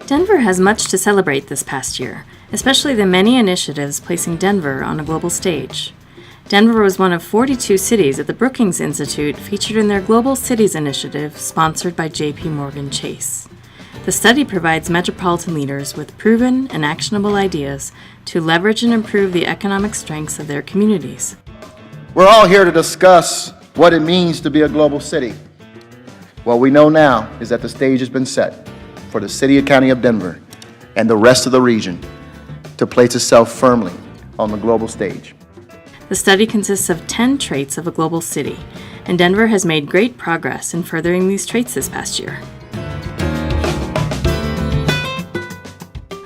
Denver has much to celebrate this past year, especially the many initiatives placing Denver on a global stage. Denver was one of 42 cities at the Brookings Institute featured in their Global Cities Initiative sponsored by J.P. Morgan Chase. The study provides metropolitan leaders with proven and actionable ideas to leverage and improve the economic strengths of their communities. We're all here to discuss what it means to be a global city. What we know now is that the stage has been set for the city and county of Denver and the rest of the region to place itself firmly on the global stage. The study consists of 10 traits of a global city, and Denver has made great progress in furthering these traits this past year.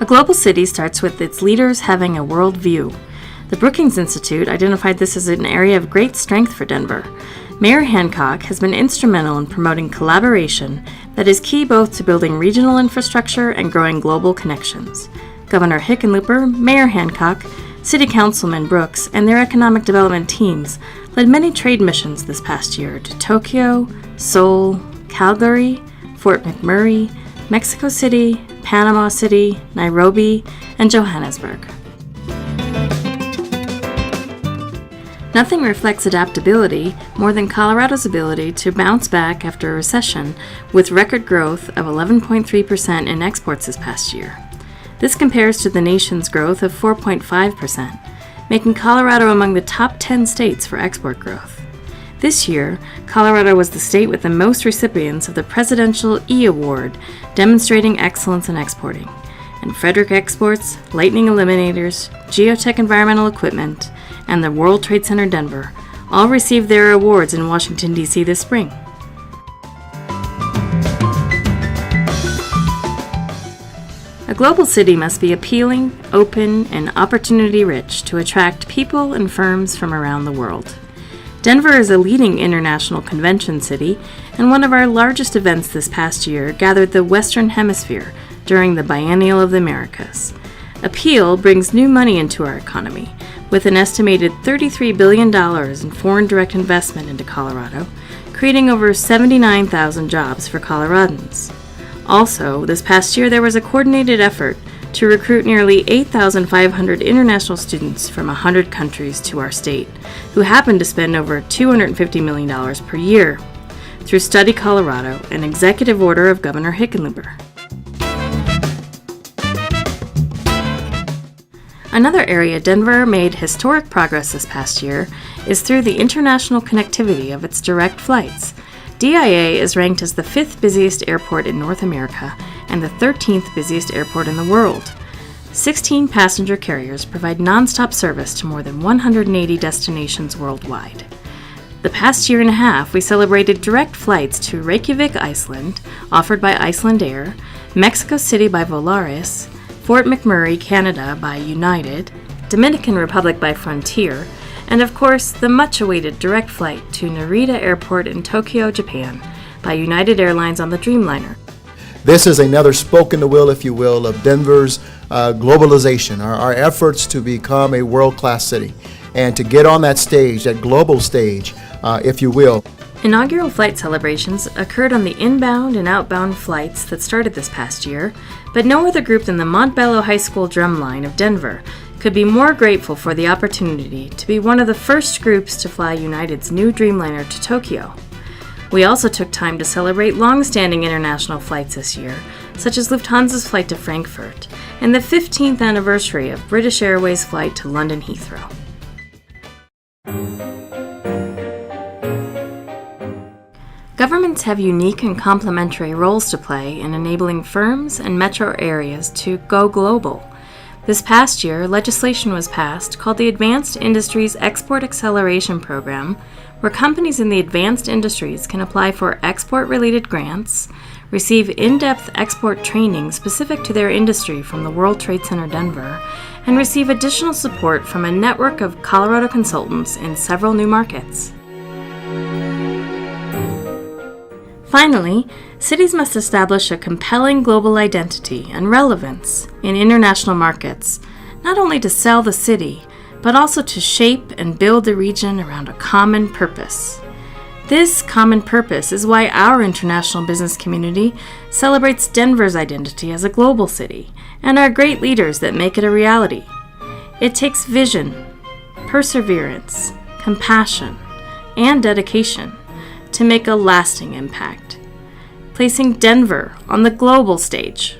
A global city starts with its leaders having a world view. The Brookings Institute identified this as an area of great strength for Denver. Mayor Hancock has been instrumental in promoting collaboration that is key both to building regional infrastructure and growing global connections. Governor Hickenlooper, Mayor Hancock, City Councilman Brooks, and their economic development teams led many trade missions this past year to Tokyo, Seoul, Calgary, Fort McMurray, Mexico City, Panama City, Nairobi, and Johannesburg. Nothing reflects adaptability more than Colorado's ability to bounce back after a recession with record growth of 11.3% in exports this past year. This compares to the nation's growth of 4.5%, making Colorado among the top 10 states for export growth. This year, Colorado was the state with the most recipients of the Presidential E-Award, demonstrating excellence in exporting. And Frederick Exports, Lightning Eliminators, Geotech Environmental Equipment, and the World Trade Center Denver all received their awards in Washington, D.C. this spring. A global city must be appealing, open, and opportunity-rich to attract people and firms from around the world. Denver is a leading international convention city, and one of our largest events this past year gathered the Western Hemisphere during the Biennial of the Americas. Appeal brings new money into our economy, with an estimated $33 billion in foreign direct investment into Colorado, creating over 79,000 jobs for Coloradans. Also, this past year there was a coordinated effort to recruit nearly 8,500 international students from 100 countries to our state, who happen to spend over $250 million per year, through Study Colorado, an executive order of Governor Hickenlooper. Another area Denver made historic progress this past year is through the international connectivity of its direct flights. DIA is ranked as the 5th busiest airport in North America and the 13th busiest airport in the world. 16 passenger carriers provide nonstop service to more than 180 destinations worldwide. The past year and a half, we celebrated direct flights to Reykjavik, Iceland, offered by Icelandair, Mexico City by Volaris, Fort McMurray, Canada by United, Dominican Republic by Frontier, and of course, the much-awaited direct flight to Narita Airport in Tokyo, Japan by United Airlines on the Dreamliner. This is another spoke in the wheel, if you will, of Denver's globalization, our efforts to become a world-class city and to get on that stage, that global stage, if you will. Inaugural flight celebrations occurred on the inbound and outbound flights that started this past year, but no other group than the Montbello High School Drumline of Denver could be more grateful for the opportunity to be one of the first groups to fly United's new Dreamliner to Tokyo. We also took time to celebrate long-standing international flights this year, such as Lufthansa's flight to Frankfurt and the 15th anniversary of British Airways' flight to London Heathrow. Governments have unique and complementary roles to play in enabling firms and metro areas to go global. This past year, legislation was passed called the Advanced Industries Export Acceleration Program, where companies in the advanced industries can apply for export-related grants, receive in-depth export training specific to their industry from the World Trade Center Denver, and receive additional support from a network of Colorado consultants in several new markets. Finally, cities must establish a compelling global identity and relevance in international markets, not only to sell the city, but also to shape and build the region around a common purpose. This common purpose is why our international business community celebrates Denver's identity as a global city and our great leaders that make it a reality. It takes vision, perseverance, compassion, and dedication to make a lasting impact, placing Denver on the global stage.